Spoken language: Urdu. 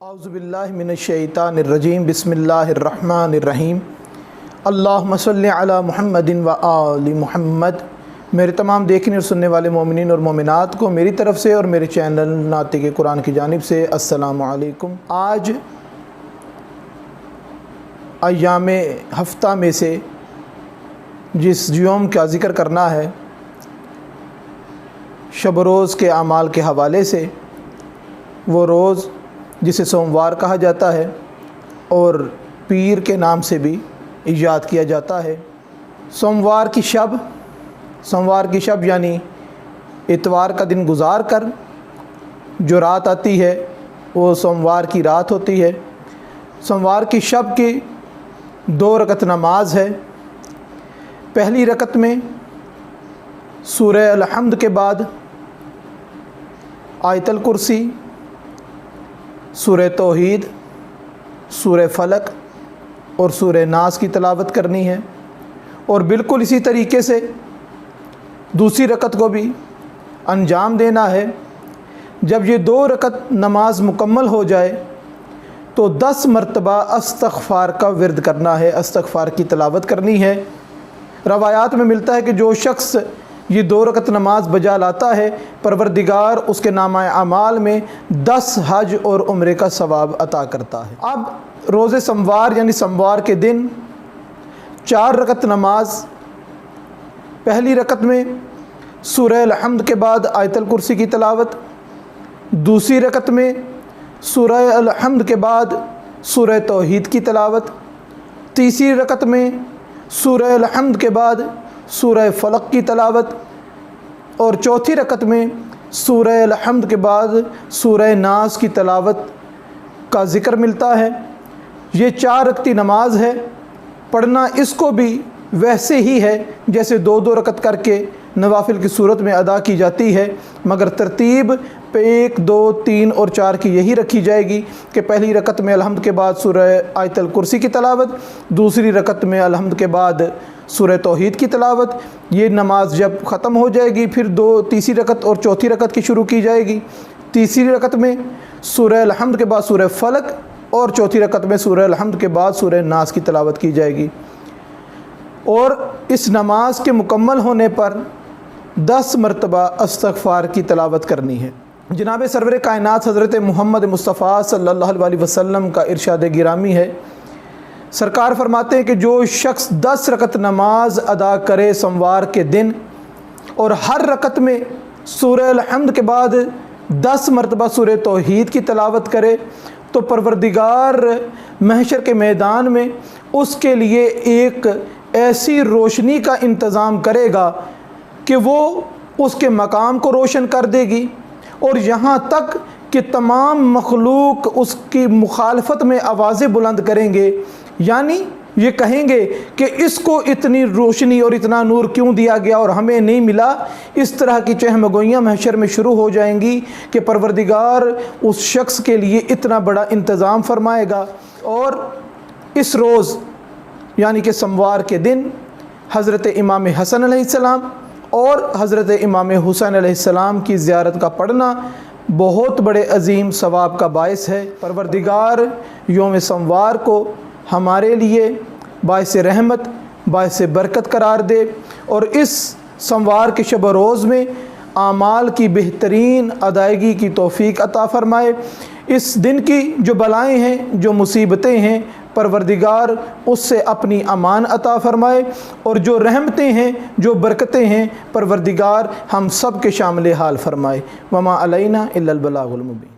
اعوذ باللہ من الشیطان الرجیم بسم اللہ الرحمن الرحیم اللہم صلی علی محمد و آل محمد۔ میرے تمام دیکھنے اور سننے والے مومنین اور مومنات کو میری طرف سے اور میرے چینل ناطق قرآن کی جانب سے السلام علیکم۔ آج ایام ہفتہ میں سے جس یوم کا ذکر کرنا ہے شب روز کے اعمال کے حوالے سے، وہ روز جسے سوموار کہا جاتا ہے اور پیر کے نام سے بھی یاد کیا جاتا ہے۔ سوموار کی شب یعنی اتوار کا دن گزار کر جو رات آتی ہے وہ سوموار کی رات ہوتی ہے۔ سوموار کی شب کی 2 رکعت نماز ہے۔ پہلی رکعت میں سورہ الحمد کے بعد آیت الکرسی، سورہ توحید، سورہ فلق اور سورہ ناس کی تلاوت کرنی ہے، اور بالکل اسی طریقے سے دوسری رکعت کو بھی انجام دینا ہے۔ جب یہ 2 رکعت نماز مکمل ہو جائے تو 10 مرتبہ استغفار کا ورد کرنا ہے، استغفار کی تلاوت کرنی ہے۔ روایات میں ملتا ہے کہ جو شخص یہ 2 رکعت نماز بجا لاتا ہے، پروردگار اس کے نامہ اعمال میں 10 حج اور عمرے کا ثواب عطا کرتا ہے۔ اب روز سوموار یعنی سوموار کے دن 4 رکعت نماز، پہلی رکعت میں سورہ الحمد کے بعد آیت الکرسی کی تلاوت، دوسری رکعت میں سورہ الحمد کے بعد سورہ توحید کی تلاوت، تیسری رکعت میں سورہ الحمد کے بعد سورہ فلق کی تلاوت، اور چوتھی رکعت میں سورہ الحمد کے بعد سورہ ناس کی تلاوت کا ذکر ملتا ہے۔ یہ 4 رکعتی نماز ہے۔ پڑھنا اس کو بھی ویسے ہی ہے جیسے 2 رکعت کر کے نوافل کی صورت میں ادا کی جاتی ہے، مگر ترتیب 1 2 3 اور 4 کی یہی رکھی جائے گی کہ پہلی رکعت میں الحمد کے بعد سورہ آیت الکرسی کی تلاوت، دوسری رکعت میں الحمد کے بعد سورہ توحید کی تلاوت۔ یہ نماز جب ختم ہو جائے گی پھر تیسری رکعت اور چوتھی رکعت کی شروع کی جائے گی۔ تیسری رکعت میں سورہ الحمد کے بعد سورہ فلق اور چوتھی رکعت میں سورہ الحمد کے بعد سورہ ناس کی تلاوت کی جائے گی، اور اس نماز کے مکمل ہونے پر 10 مرتبہ استغفار کی تلاوت کرنی ہے۔ جناب سرور کائنات حضرت محمد مصطفیٰ صلی اللہ علیہ وسلم کا ارشاد گرامی ہے، سرکار فرماتے ہیں کہ جو شخص 10 رکعت نماز ادا کرے سوموار کے دن اور ہر رکعت میں سورہ الحمد کے بعد 10 مرتبہ سورہ توحید کی تلاوت کرے تو پروردگار محشر کے میدان میں اس کے لیے ایک ایسی روشنی کا انتظام کرے گا کہ وہ اس کے مقام کو روشن کر دے گی، اور یہاں تک کہ تمام مخلوق اس کی مخالفت میں آوازیں بلند کریں گے، یعنی یہ کہیں گے کہ اس کو اتنی روشنی اور اتنا نور کیوں دیا گیا اور ہمیں نہیں ملا۔ اس طرح کی چہمگوئیاں محشر میں شروع ہو جائیں گی کہ پروردگار اس شخص کے لیے اتنا بڑا انتظام فرمائے گا۔ اور اس روز یعنی کہ سوموار کے دن حضرت امام حسن علیہ السلام اور حضرت امام حسین علیہ السلام کی زیارت کا پڑھنا بہت بڑے عظیم ثواب کا باعث ہے۔ پروردگار یوم سوموار کو ہمارے لیے باعث رحمت، باعث برکت قرار دے، اور اس سوموار کے شب و روز میں اعمال کی بہترین ادائیگی کی توفیق عطا فرمائے۔ اس دن کی جو بلائیں ہیں، جو مصیبتیں ہیں، پروردگار اس سے اپنی امان عطا فرمائے، اور جو رحمتیں ہیں، جو برکتیں ہیں، پروردگار ہم سب کے شامل حال فرمائے۔ وما علینا الا البلاغ المبین۔